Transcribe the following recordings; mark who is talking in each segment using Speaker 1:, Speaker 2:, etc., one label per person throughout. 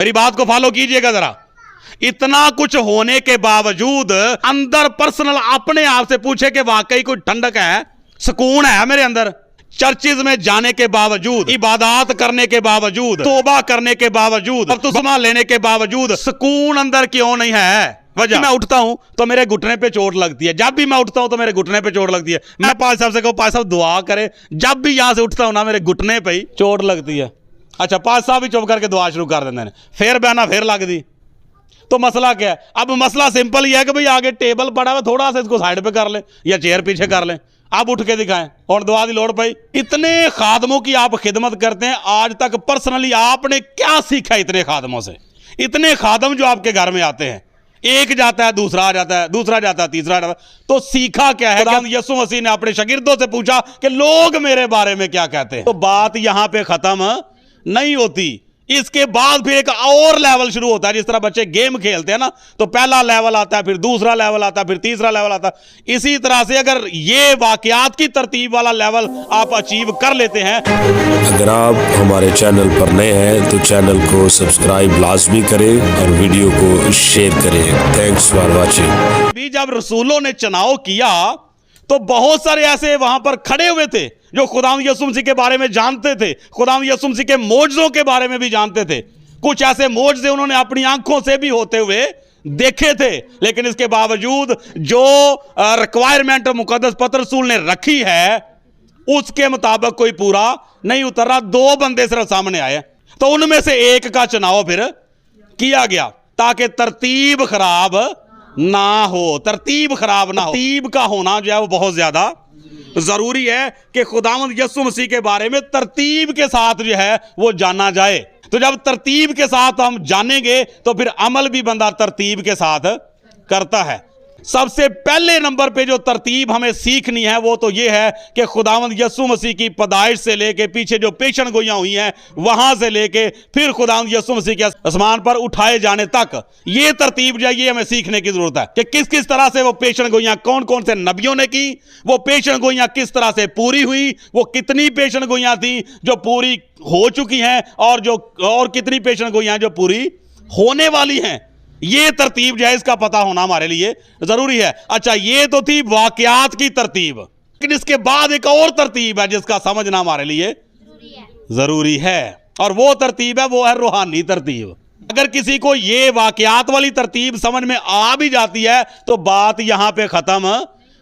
Speaker 1: मेरी बात को फॉलो कीजिएगा जरा। इतना कुछ होने के बावजूद अंदर पर्सनल अपने आप से पूछे कि वाकई कोई ठंडक है, सुकून है मेरे अंदर। चर्चिज में जाने के बावजूद, इबादत करने के बावजूद, तौबा करने के बावजूद, बपतिस्मा लेने के बावजूद सुकून अंदर क्यों नहीं है? वजह, मैं उठता हूं तो मेरे घुटने पे चोट लगती है। जब भी मैं उठता हूं तो मेरे घुटने पे चोट लगती है। मैं पाल साहब से कहूं, पाल साहब दुआ करे, जब भी यहां से उठता हूं ना मेरे घुटने पे ही चोट लगती है। अच्छा, पाल साहब भी चुप करके दुआ शुरू कर देते हैं, फिर बहना फिर लग दी। तो मसला क्या है? अब मसला सिंपल ही है कि भाई आगे टेबल पड़ा हुआ, थोड़ा सा इसको साइड पे कर ले या चेयर पीछे कर ले, अब उठ के दिखाएं और दुआ की लोड़ पई। इतने खादमों की आप खिदमत करते हैं, आज तक पर्सनली आपने क्या सीखा इतने खादमों से? इतने खादम जो आपके घर में आते हैं, एक जाता है, दूसरा आ जाता है, दूसरा जाता है, तीसरा जाता है, तो सीखा क्या है? यीशु मसीह ने अपने शागिर्दों से पूछा कि लोग मेरे बारे में क्या कहते हैं। तो बात यहां पे खत्म नहीं होती, इसके बाद फिर एक और लेवल शुरू होता है। जिस तरह बच्चे गेम खेलते हैं ना, तो पहला लेवल आता है, फिर दूसरा लेवल आता है, फिर तीसरा लेवल आता है। इसी तरह से अगर ये वाकयात की तरतीब वाला लेवल आप अचीव कर लेते हैं।
Speaker 2: अगर आप हमारे चैनल पर नए हैं तो चैनल को सब्सक्राइब लाजमी करें और वीडियो को शेयर करें। Thanks for watching.
Speaker 1: भी जब रसूलों ने चुनाव किया तो बहुत सारे ऐसे वहां पर खड़े हुए थे जो खुदावंद यीशु मसीह के बारे में जानते थे, खुदावंद यीशु मसीह के मोजज़ों के बारे में भी जानते थे। कुछ ऐसे मोजज़े उन्होंने अपनी आंखों से भी होते हुए देखे थे, लेकिन इसके बावजूद जो रिक्वायरमेंट मुकद्दस पत्र रसूल ने रखी है उसके मुताबिक कोई पूरा नहीं उतर रहा। दो बंदे सिर्फ सामने आए, तो उनमें से एक का चुनाव फिर किया गया ताकि तरतीब खराब ना हो, तरतीब खराब ना हो। तरतीब का होना जो है वो बहुत ज्यादा जरूरी है कि खुदावंद यीशु मसीह के बारे में तरतीब के साथ जो है वो जाना जाए। तो जब तरतीब के साथ हम जानेंगे तो फिर अमल भी बंदा तरतीब के साथ करता है। सबसे पहले नंबर पे जो तरतीब हमें सीखनी है वो तो ये है कि खुदावंद यीशु मसीह की पैदाइश से लेके पीछे जो पेशन गोइयां हुई हैं वहां से लेके फिर खुदावंद यीशु मसीह के आसमान पर उठाए जाने तक ये तरतीब जो है ये हमें सीखने की जरूरत है कि किस किस तरह से वो पेशन गोइयां कौन कौन से नबियों ने की, वो पेशन गोइयां किस तरह से पूरी हुई, वो कितनी पेशन गोइयां थी जो पूरी हो चुकी हैं और कितनी पेशन गोइयां जो पूरी होने वाली हैं। ये तरतीब जो है इसका पता होना हमारे लिए जरूरी है। अच्छा, ये तो थी वाकयात की तरतीब, लेकिन इसके बाद एक और तरतीब है जिसका समझना हमारे लिए जरूरी है, और वो तरतीब है, वो है रूहानी तरतीब। अगर किसी को ये वाकयात वाली तरतीब समझ में आ भी जाती है तो बात यहां पे खत्म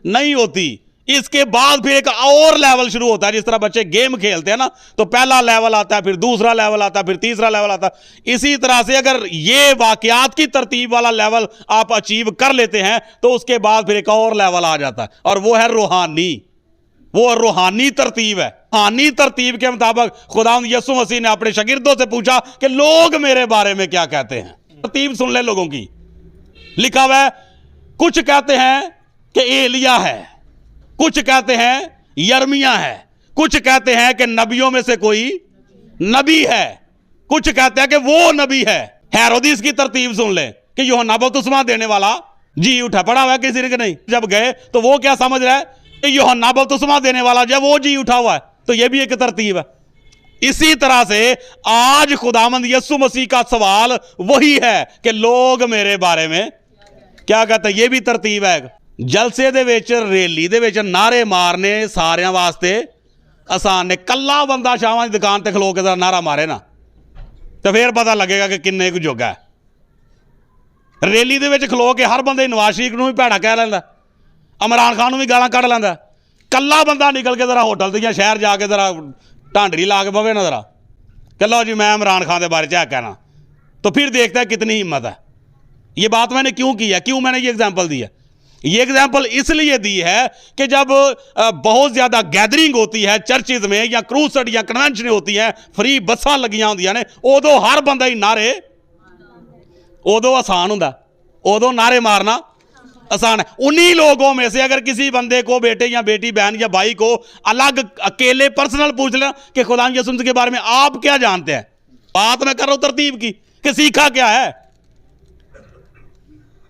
Speaker 1: नहीं होती, इसके बाद फिर एक और लेवल शुरू होता है। जिस तरह बच्चे गेम खेलते हैं ना, तो पहला लेवल आता है, फिर दूसरा लेवल आता है, फिर तीसरा लेवल आता है। इसी तरह से अगर ये वाकयात की तरतीब वाला लेवल आप अचीव कर लेते हैं तो उसके बाद फिर एक और लेवल आ जाता है, और वो है रूहानी। वो रूहानी तरतीब है। रूहानी तरतीब के मुताबिक खुदावंद यीशु मसीह ने अपने शागिर्दों से पूछा कि लोग मेरे बारे में क्या कहते हैं। तरतीब सुन ले लोगों की। लिखा हुआ है, कुछ कहते हैं कि एलिया है, कुछ कहते हैं यर्मिया है, कुछ कहते हैं कि नबियों में से कोई नबी है, कुछ कहते हैं कि वो नबी है। हेरोदिस की तरतीब सुन ले कि यूहन्ना बपतिस्मा देने वाला जी उठा, पड़ा हुआ है किसी ने कि नहीं? जब गए तो वो क्या समझ रहा है कि यूहन्ना बपतिस्मा देने वाला जब वो जी उठा हुआ है, तो ये भी एक तरतीब है। इसी तरह से आज खुदावंद यीशु मसीह का सवाल वही है कि लोग मेरे बारे में क्या कहते हैं। ये भी तरतीब है। जलसे दे विच रैली दे विच नारे मारने सारिਆਂ वास्ते आसान ने। कल्ला बंदा शामां दी दुकान ते खलो के जरा नारा मारे ना तो फिर पता लगेगा कि किन्ने कुछ जोगा है। रैली दे विच खलो के हर बंदे नवाज शरीफ नूं भी भैड़ा कह लैंदा, इमरान खान नूं भी गालां कढ लैंदा। कल्ला बंदा निकल के जरा होटल ते जां शहर जाके जरा ढांडरी ला के बवे ना जरा कि लो जी मैं इमरान खान के बारे च कहना, तो फिर देखता है कितनी हिम्मत है। ये बात मैंने क्यों की है, क्यों मैंने ये एग्जाम्पल दी है? ये एग्जाम्पल इसलिए दी है कि जब बहुत ज्यादा गैदरिंग होती है चर्चिज में या क्रूसड या कन्वेंशन होती है, फ्री बसां लगियां होंदियां ने, उदों हर बंदा ही नारे उदों आसान हुंदा, उदों नारे मारना आसान है। उन्हीं लोगों में से अगर किसी बंदे को, बेटे या बेटी, बहन या भाई को अलग अकेले पर्सनल पूछ लेना कि खुदा यीशु मसीह के बारे में आप क्या जानते हैं, बात मैं कर रहा हूं तरतीब की कि सीखा क्या है।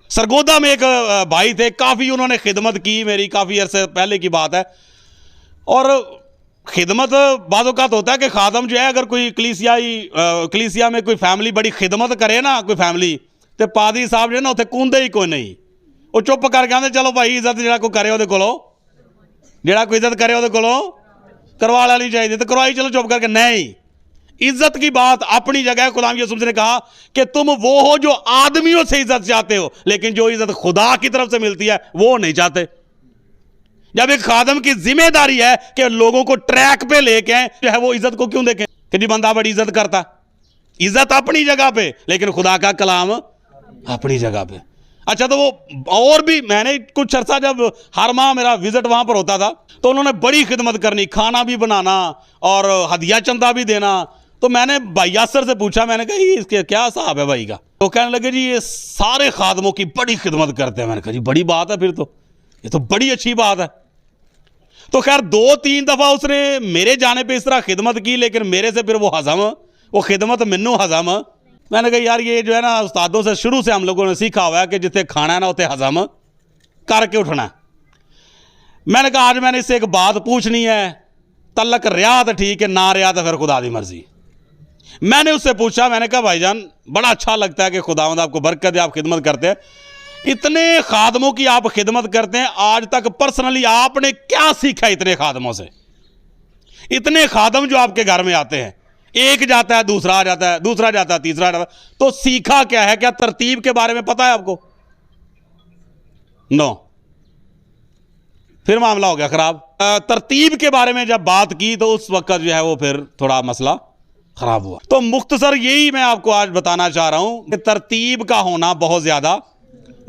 Speaker 1: सरगोदा में एक भाई थे, काफ़ी उन्होंने खिदमत की, मेरी काफ़ी अरसे पहले की बात है, और खिदमत बाज़ औक़ात होता है कि खादम जो है, अगर कोई कलीसिया में कोई फैमिली बड़ी खिदमत करे ना, कोई फैमिली, तो पादरी साहब जो है ना उत्थे कूंदे ही कोई नहीं, वो चुप करके आंदे चलो भाई इज्जत जिहड़ा कोई करे उहदे कोलों, जिहड़ा कोई इज्जत करे उहदे कोलों करवा लेनी चाहिए, तो करवाई चलो चुप करके। नहीं, इज्जत की बात अपनी जगह है। खुदा यीशु मसीह ने कहा कि तुम वो हो जो आदमियों से इज्जत चाहते हो, लेकिन जो इज्जत खुदा की तरफ से मिलती है वो नहीं चाहते। जब एक खादम की जिम्मेदारी है कि लोगों को ट्रैक पे लेके आए, जो है वो इज्जत को क्यों देखें कि जी बंदा बड़ी इज्जत करता, इज्जत अपनी जगह पे, लेकिन खुदा का कलाम अपनी जगह पे। अच्छा, तो वो और भी, मैंने कुछ अर्सा जब हर माह मेरा विजिट वहां पर होता था, तो उन्होंने बड़ी खिदमत करनी, खाना भी बनाना और हदिया चंदा भी देना। तो मैंने भाई यासर से पूछा, मैंने कहा इसके क्या हिसाब है भाई का? तो कहने लगे जी ये सारे खादमों की बड़ी खिदमत करते हैं। मैंने कहा जी बड़ी बात है, फिर तो ये तो बड़ी अच्छी बात है। तो खैर 2-3 दफा उसने मेरे जाने पे इस तरह खिदमत की, लेकिन मेरे से फिर वो खिदमत मैनू हजम। मैंने कहा यार ये जो है ना, उस्तादों से शुरू से हम लोगों ने सीखा हुआ है कि जिथे खाना है ना उसे हजम करके उठना। मैंने कहा आज मैंने इससे एक बात पूछनी है, तलक रहा तो ठीक है, ना रहा तो फिर खुदा दी मर्जी। मैंने उससे पूछा, मैंने कहा भाईजान बड़ा अच्छा लगता है कि खुदावंद आपको बरकत दे, आप खिदमत करते हैं, इतने खादमों की आप खिदमत करते हैं, आज तक पर्सनली आपने क्या सीखा इतने खादमों से? इतने खादम जो आपके घर में आते हैं, एक जाता है, दूसरा आ जाता है, दूसरा जाता है, तीसरा जाता है, तो सीखा क्या है? क्या तरतीब के बारे में पता है आपको? नो, फिर मामला हो गया खराब। तरतीब के बारे में जब बात की तो उस वक्त जो है वो फिर थोड़ा मसला खराब हुआ। तो मुख्तसर यही मैं आपको आज बताना चाह रहा हूं कि तरतीब का होना बहुत ज्यादा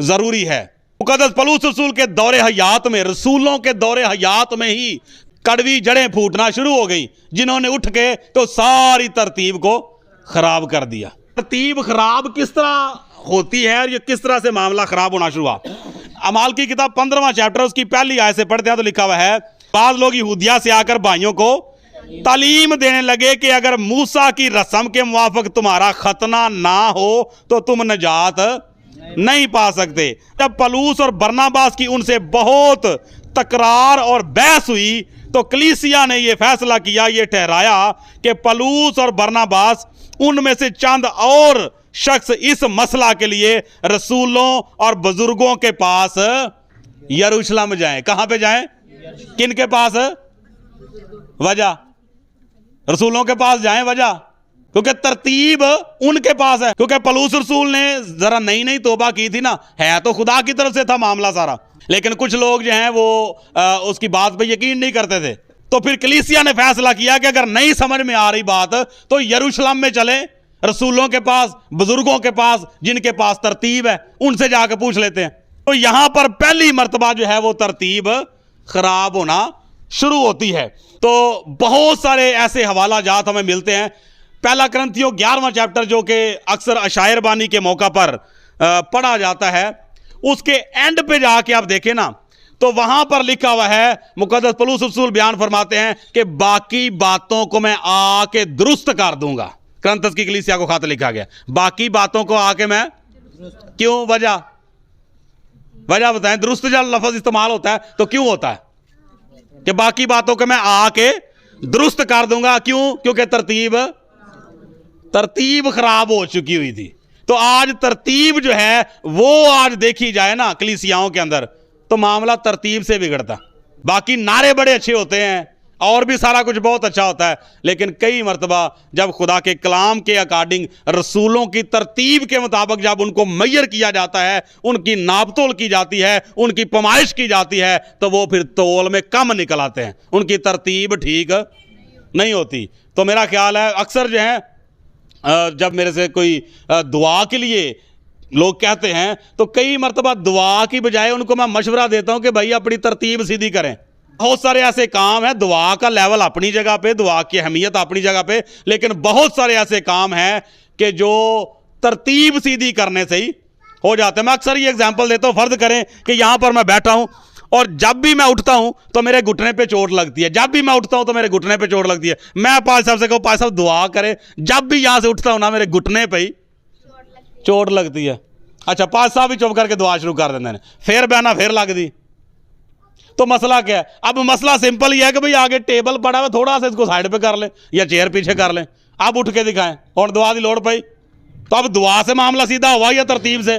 Speaker 1: जरूरी है। मुकद्दस पौलुस रसूल के दौरे हयात में, रसूलों के दौरे हयात में ही कड़वी जड़ें फूटना शुरू हो गई, जिन्होंने उठ के तो सारी तरतीब को खराब कर दिया। तरतीब खराब किस तरह होती है और ये किस तरह से मामला खराब होना शुरू हुआ? अमाल की किताब 15वां चैप्टर उसकी पहली आयत से पढ़ते हैं तो लिखा हुआ है, बाद लोग यहूदिया से आकर भाइयों को तालीम देने लगे कि अगर मूसा की रस्म के मुवाफिक तुम्हारा खतना ना हो तो तुम नजात नहीं पा सकते। जब पलूस और बरनाबास की उनसे बहुत तकरार और बहस हुई तो कलीसिया ने यह फैसला किया, यह ठहराया कि पलूस और बरनाबास उनमें से चंद और शख्स इस मसला के लिए रसूलों और बुजुर्गों के पास यरूशलेम जाएं। कहां पे जाएं? किन के पास? वजह रसूलों के पास जाएं। वजह क्योंकि तरतीब उनके पास है, क्योंकि पलूस रसूल ने जरा नई नई तौबा की थी ना, है तो खुदा की तरफ से था मामला सारा, लेकिन कुछ लोग जो हैं वो उसकी बात पे यकीन नहीं करते थे। तो फिर कलीसिया ने फैसला किया कि अगर नहीं समझ में आ रही बात तो यरूशलेम में चले, रसूलों के पास, बुजुर्गों के पास, जिनके पास तरतीब है उनसे जाकर पूछ लेते हैं। तो यहां पर पहली मर्तबा जो है वो तरतीब खराब होना शुरू होती है। तो बहुत सारे ऐसे हवाला जात हमें मिलते हैं। पहला करंथियों 11वां चैप्टर जो कि अक्सर अशायर बानी के मौका पर पढ़ा जाता है, उसके एंड पे जाके आप देखें ना तो वहां पर लिखा हुआ है, मुकद्दस पौलुस रसूल बयान फरमाते हैं कि बाकी बातों को मैं आके दुरुस्त कर दूंगा। करंथस की कलीसिया को खत लिखा गया, बाकी बातों को आके मैं, क्यों? वजह बताएं। दुरुस्त जब लफ्ज इस्तेमाल होता है तो क्यों होता है कि बाकी बातों को मैं आके दुरुस्त कर दूंगा? क्यों? क्योंकि तरतीब खराब हो चुकी हुई थी। तो आज तरतीब जो है वो आज देखी जाए ना कलीसियाओं के अंदर तो मामला तरतीब से बिगड़ता। बाकी नारे बड़े अच्छे होते हैं और भी सारा कुछ बहुत अच्छा होता है, लेकिन कई मरतबा जब खुदा के कलाम के अकॉर्डिंग रसूलों की तरतीब के मुताबिक जब उनको मैयर किया जाता है, उनकी नापतोल की जाती है, उनकी पैमाइश की जाती है, तो वो फिर तोल में कम निकल आते हैं, उनकी तरतीब ठीक नहीं होती। तो मेरा ख्याल है अक्सर जो है जब मेरे से कोई दुआ के लिए लोग कहते हैं तो कई मरतबा दुआ की बजाय उनको मैं मशवरा देता हूं कि भाई अपनी तरतीब सीधी करें। बहुत सारे ऐसे काम हैं, दुआ का लेवल अपनी जगह पे, दुआ की अहमियत अपनी जगह पे, लेकिन बहुत सारे ऐसे काम हैं कि जो तरतीब सीधी करने से ही हो जाते हैं। मैं अक्सर ये एग्जांपल देता हूं, फर्ज करें कि यहां पर मैं बैठा हूं और जब भी मैं उठता हूं तो मेरे घुटने पे चोट लगती है, जब भी मैं उठता हूं तो मेरे घुटने पे चोट लगती है। मैं पाल साहब से कहूं, पाल साहब दुआ करें, जब भी यहां से उठता हूं ना मेरे घुटने पे ही चोट लगती है। अच्छा, पाल साहब भी चुप करके दुआ शुरू कर देंगे, फिर बहना फिर लगती। तो मसला क्या है? अब मसला सिंपल ही है कि भाई आगे टेबल पड़ा हुआ, थोड़ा सा इसको साइड पे कर लें या चेयर पीछे कर लें, अब उठ के दिखाएं और दुआ की लोड़ पई। तो अब दुआ से मामला सीधा हुआ या तरतीब से?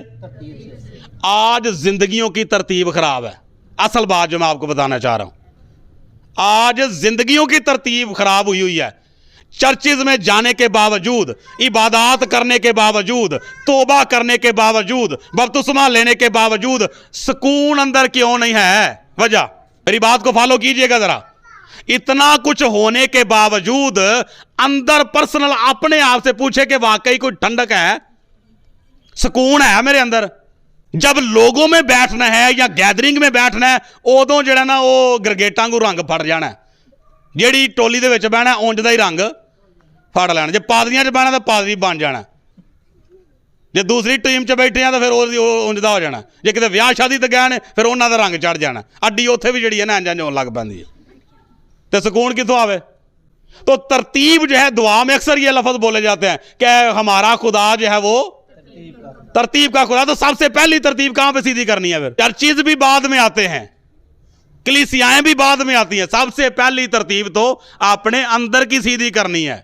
Speaker 1: आज जिंदगियों की तरतीब खराब है। असल बात जो मैं आपको बताना चाह रहा हूं, आज जिंदगियों की तरतीब खराब हुई है। चर्चिज में जाने के बावजूद, इबादत करने के बावजूद, तौबा करने के बावजूद, बपतिस्मा लेने के बावजूद सुकून अंदर क्यों नहीं है? वजह, मेरी बात को फॉलो कीजिएगा जरा। इतना कुछ होने के बावजूद अंदर पर्सनल अपने आप से पूछे कि वाकई कोई ठंडक है, सुकून है मेरे अंदर? जब लोगों में बैठना है या गैदरिंग में बैठना है, उदों जो ना वो गिरगेटां को रंग फड़ जाना है। ਜਿਹੜੀ टोली ਦੇ ਵਿੱਚ ਬਹਿਣਾ ਉਂਝ ਦਾ ਹੀ रंग फड़ ਲੈਣਾ। ਜੇ ਪਾਦਰੀਆਂ 'ਚ ਬਹਿਣਾ ਤਾਂ ਪਾਦਰੀ ਬਣ ਜਾਣਾ। ਜੇ ਦੂਸਰੀ ਟੀਮ 'ਚ ਬੈਠੇ ਆ ਤਾਂ ਫਿਰ ਉਹ ਉਂਝ ਦਾ ਹੋ ਜਾਣਾ। ਜੇ ਕਿਤੇ ਵਿਆਹ ਸ਼ਾਦੀ ਤੇ ਗਏ ਨੇ ਫਿਰ ਉਹਨਾਂ ਦਾ ਰੰਗ ਚੜ ਜਾਣਾ। ਅੱਡੀ ਉੱਥੇ ਵੀ ਜਿਹੜੀ ਹੈ ਨਾ ਇੰਝ ਹੋਣ ਲੱਗ ਪੈਂਦੀ ਹੈ। तो सुकून कितों आवे? तो तरतीब जो है, दुआ में अक्सर ये लफ्ज बोले जाते हैं कि हमारा खुदा जो है वो तरतीब का खुदा। तो सबसे पहली तरतीब कहां पे सीधी करनी है? फिर चर्चिज भी बाद में आते हैं, कलीसियाएं भी बाद में आती हैं। सबसे पहली तरतीब तो अपने अंदर की सीधी करनी है।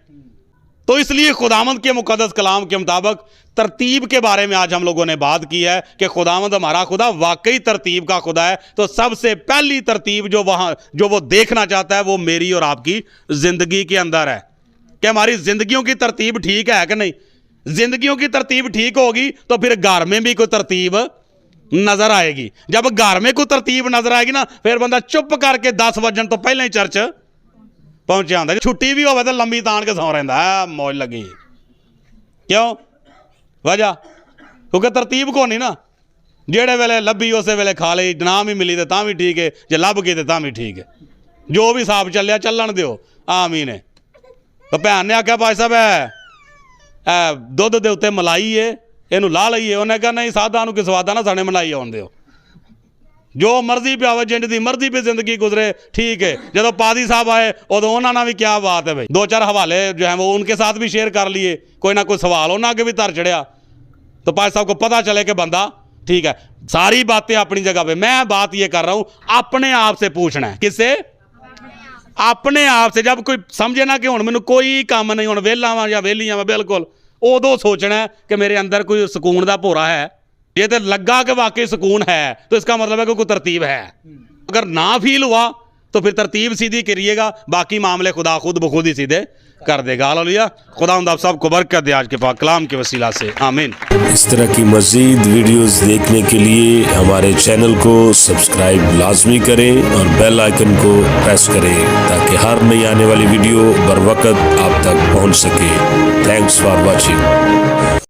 Speaker 1: तो इसलिए खुदावंद के मुकद्दस कलाम के मुताबिक तरतीब के बारे में आज हम लोगों ने बात की है कि खुदावंद हमारा खुदा वाकई तरतीब का खुदा है। तो सबसे पहली तरतीब जो वो देखना चाहता है वो मेरी और आपकी जिंदगी के अंदर है कि हमारी जिंदगियों की तरतीब ठीक है कि नहीं। जिंदगियों की तरतीब ठीक होगी तो फिर घर में भी कोई तरतीब नजर आएगी। जब घर में कोई तरतीब नजर आएगी ना, फिर बंदा चुप करके 10 बजन तो पहले ही चर्च पहुंचे आता। छुट्टी भी हो तो लंबी तान के सौ रहा है, मौज लगी। क्यों? वजह क्योंकि तरतीब को नहीं ना। जेड़े वेले लभी उस वेले खा ली, ना भी मिली तो भी ठीक है, जे लभ गई तो भी ठीक है। जो भी हिसाब चलिया चलन दो। आमीन है। तो भैन ने आख्या भाई साहब है दुध के उत्ते मलाई है, इनू ला लीए। उन्हें कहा नहीं, सादा कि स्वादा ना साने मलाई आउन दो। जो मर्जी पे आवे, जिंद की मर्जी पे जिंदगी गुजरे, ठीक है। जो पादी साहब आए उदों उन्होंने भी क्या बात है भाई, 2-4 हवाले जो है वो उनके साथ भी शेयर कर लिए। कोई ना कोई सवाल उन्होंने आगे भी तर चढ़िया तो पाद साहब को पता चले कि बंदा ठीक है। सारी बातें अपनी जगह पे। मैं बात ये कर रहा हूं, अपने आप से पूछना है। किससे? अपने आप से। जब कोई समझे ना कि हुण मैनूं कोई काम नहीं, हुण वेला वां या वेली आं, बिल्कुल उदों सोचना है कि मेरे अंदर कोई सुकून का भोरा है। ये तो लगा कि वाकई सुकून है तो इसका मतलब है कि कोई तरतीब है। अगर ना फील हुआ तो फिर तरतीब सीधी करिएगा, बाकी मामले खुदा खुद बखुद ही सीधे कर देगा। हालेलुया। खुदा आप सबको बरकत दे आज के पाक कलाम के वसीला से, आमीन।
Speaker 2: इस तरह की मज़ीद वीडियोस देखने के लिए हमारे चैनल को सब्सक्राइब लाजमी करें और बेल आइकन को प्रेस करें ताकि हर नई आने वाली वीडियो बर वक्त आप तक पहुंच सके। Thanks for watching.